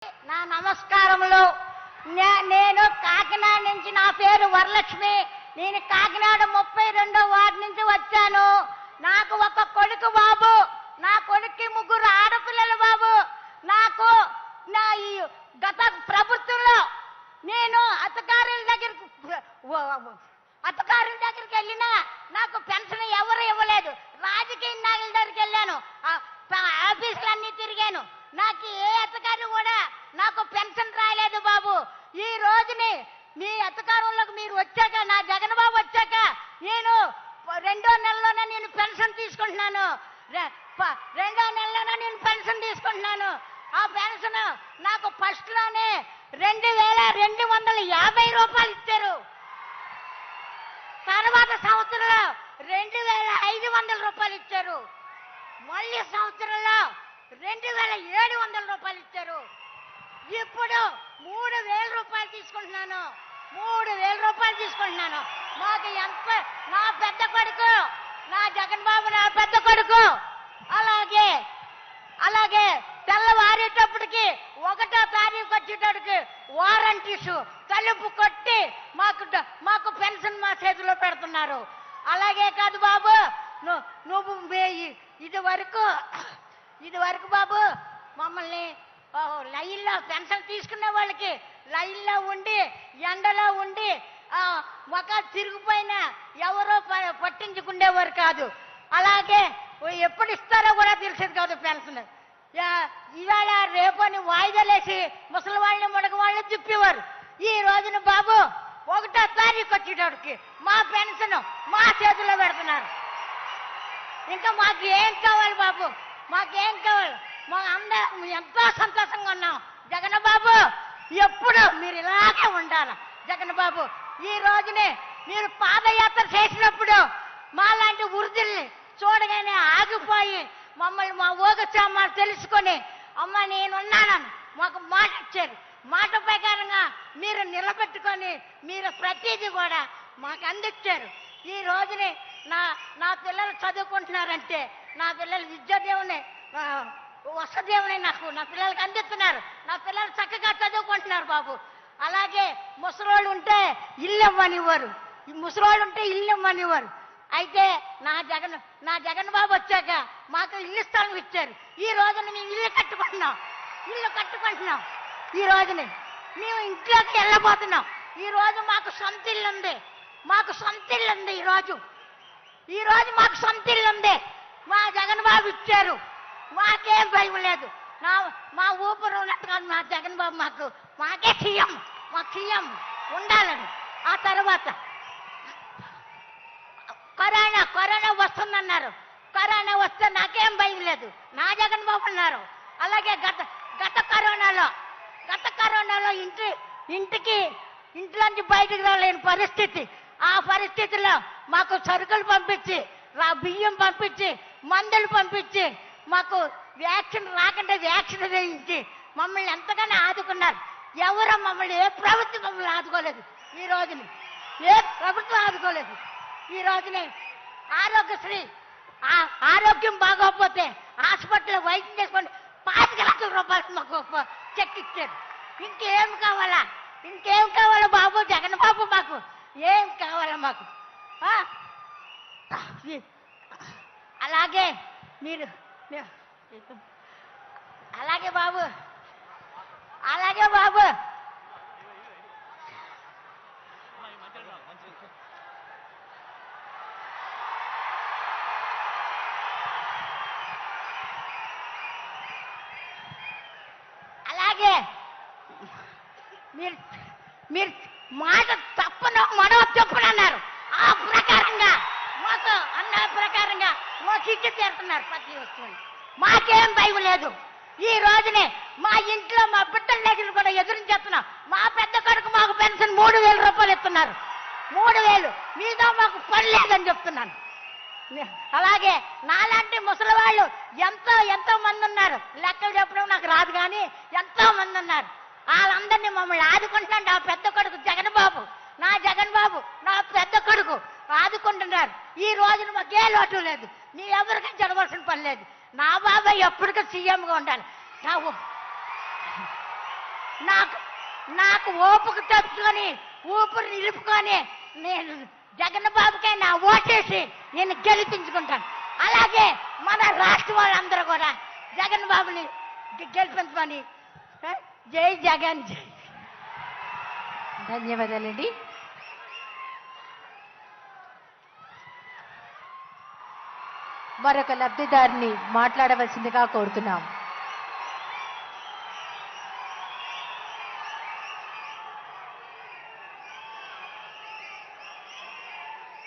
నా నమస్కారములు. నేను కాకినాడ నుంచి, నా పేరు వరలక్ష్మి. నేను కాకినాడ 32వ వార్డు నుంచి వచ్చాను. నాకు ఒక కొడుకు బాబు. నా కొడుక్కి 3 ఆడపిల్లలు బాబు. నాకు నా ఈ గత ప్రభుత్వంలో నేను అధికారుల దగ్గరికి వెళ్ళినా నాకు పెన్షన్ ఎవరు ఇవ్వలేదు. రాజకీయ నాయకుల దగ్గరికి వెళ్ళాను, ఆఫీసులన్నీ తిరిగాను. నాకు ఏ అధికారి కూడా నాకు పెన్షన్ రాలేదు బాబు. ఈ రోజుని మీ అధికారంలోకి మీరు వచ్చాక, నా జగన్ బాబు వచ్చాక నేను 2వ నెలలోనే నేను పెన్షన్ తీసుకుంటున్నాను. 2వ నెలలోనే నేను పెన్షన్ తీసుకుంటున్నాను. ఆ పెన్షన్ నాకు ఫస్ట్ లోనే 2250 రూపాయలు ఇచ్చారు. తర్వాత సంవత్సరంలో 2500 రూపాయలు ఇచ్చారు. మళ్ళీ సంవత్సరంలో 2700 రూపాయలు ఇచ్చారు. ఇప్పుడు 3000 రూపాయలు తీసుకుంటున్నాను. 3000 రూపాయలు తీసుకుంటున్నాను. మాకు ఎంత, నా పెద్ద కొడుకు, నా జగన్ బాబు నా పెద్ద కొడుకు, అలాగే తెల్లవారేటప్పటికి 1వ తారీఖు వచ్చేటప్పటికి వారంటీస్ తలుపు కొట్టి మాకు పెన్షన్ మా చేతిలో పెడుతున్నారు. అలాగే కాదు బాబు, నువ్వు ఇది వరకు బాబు మమ్మల్ని లైన్లో పెన్షన్ తీసుకునే వాళ్ళకి లైన్లో ఉండి ఎండలో ఉండి ఒక తిరిగిపోయినా ఎవరో పట్టించుకునేవారు కాదు. అలాగే ఎప్పుడు ఇస్తారో కూడా తెలిసేది కాదు పెన్షన్. ఇవాళ రేపు అని వాయిదాలేసి ముసలి వాళ్ళని మగవాళ్ళని తిప్పేవారు. ఈ రోజున బాబు 1వ తారీఖు వచ్చేటప్పటికి మా పెన్షన్ మా చేతుల్లో పెడుతున్నారు. ఇంకా మాకు ఏం కావాలి బాబు? మాకేం కావాలి? మా అందరం ఎంతో సంతోషంగా ఉన్నాం. జగన్ బాబు ఎప్పుడు మీరు ఇలాగే ఉండాలి. జగన్ బాబు ఈ రోజునే మీరు పాదయాత్ర చేసినప్పుడు మాలాంటి వృద్ధుల్ని చూడగానే ఆగిపోయి మమ్మల్ని మా ఊగచామాలు తెలుసుకొని, అమ్మ నేనున్నానని మాకు మాట ఇచ్చారు. మాట ప్రకారంగా మీరు నిలబెట్టుకొని మీరు ప్రతిదీ కూడా మాకు అందించారు. ఈ రోజుని నా పిల్లలు చదువుకుంటున్నారంటే నా పిల్లలు విద్యాదేవుని వసదేవుని నా పిల్లలకి అందిస్తున్నారు. నా పిల్లలు చక్కగా చదువుకుంటున్నారు బాబు. అలాగే ముసలోళ్ళు ఉంటే ఇల్లు ఇవ్వనివ్వరు. ఈ ముసలోళ్ళు ఉంటే ఇల్లు ఇవ్వనివ్వరు. అయితే నా జగన్ బాబు వచ్చాక మాకు ఇల్లు స్థలం ఇచ్చారు. ఈ రోజున మేము ఇల్లు కట్టుకుంటున్నాం. ఈ రోజుని మేము ఇంట్లోకి వెళ్ళబోతున్నాం. ఈ రోజు మాకు సొంత ఇల్లు ఉంది. ఈ రోజు మాకు సొంత ఇల్లు ఉంది. మా జగన్ బాబు ఇచ్చారు. మాకేం భయం లేదు. మా ఊపిరి ఉన్నట్టు కాదు మా జగన్ బాబు. మాకే సీఎం ఉండాలని. ఆ తర్వాత కరోనా వస్తుందన్నారు. కరోనా వస్తే నాకేం భయం లేదు. నా జగన్ బాబు ఉన్నారు. అలాగే గత కరోనాలో ఇంట్లోంచి బయటకు రాలేని పరిస్థితి. ఆ పరిస్థితిలో మాకు సరుకులు పంపించి, బియ్యం పంపించి, మందులు పంపించి, మాకు వ్యాక్సిన్ రాకుండా వ్యాక్సిన్ వేయించి మమ్మల్ని ఎంతగానో ఆదుకున్నారు. ఎవరో మమ్మల్ని ఏ ప్రభుత్వం మమ్మల్ని ఆదుకోలేదు. ఈ రోజుని ఏ ప్రభుత్వం ఆదుకోలేదు. ఈ రోజునే ఆరోగ్యశ్రీ ఆరోగ్యం బాగోకపోతే హాస్పిటల్ వైద్యం చేసుకోండి 25 లక్షల రూపాయలు మాకు చెక్ ఇచ్చారు. ఇంకేం కావాలా బాబు? జగన్ బాబు మాకు ఏం కావాలా మాకు? అలాగే మీరు అలాగే బాబు మీరు మాట తప్పను మనవ తప్పును అన్నారు. ఆ ప్రకారంగా మాకు అన్న ప్రకారంగా మాకు ఇచ్చి తీరుతున్నారు ప్రతి వస్తువుని. మాకేం భయం లేదు. ఈ రోజునే మా ఇంట్లో మా బిడ్డల దగ్గర కూడా ఎదురించేస్తున్నాం. మా పెద్ద కొడుకు మాకు పెన్షన్ 3000 రూపాయలు ఇస్తున్నారు. 3000 మీద మాకు పని లేదని చెప్తున్నాను. అలాగే నాలాంటి ముసలి వాళ్ళు ఎంతో మంది ఉన్నారు. లెక్కలు చెప్పడం నాకు రాదు కానీ ఎంతో మంది ఉన్నారు. వాళ్ళందరినీ మమ్మల్ని ఆదుకుంటున్నాడు నా పెద్ద కొడుకు జగన్ బాబు. నా పెద్ద కొడుకు ఆదుకుంటున్నారు. ఈ రోజున మాకే లోటు లేదు. నీ ఎవరికీ జరగవలసిన పని లేదు. నా బాబాయ్ ఎప్పటికీ సీఎంగా ఉండాలి. నాకు నాకు ఓపిక తెచ్చుకొని ఊపిరి నిలుపుకొని నేను జగన్ బాబుకే నా ఓటేసి నేను గెలిపించుకుంటాను. అలాగే మన రాష్ట్ర వాళ్ళందరూ కూడా జగన్ బాబుని గెలిపించమని. జై జగన్. జై. ధన్యవాదాలండి. మరొక లబ్ధిదారిని మాట్లాడవలసిందిగా కోరుతున్నాం.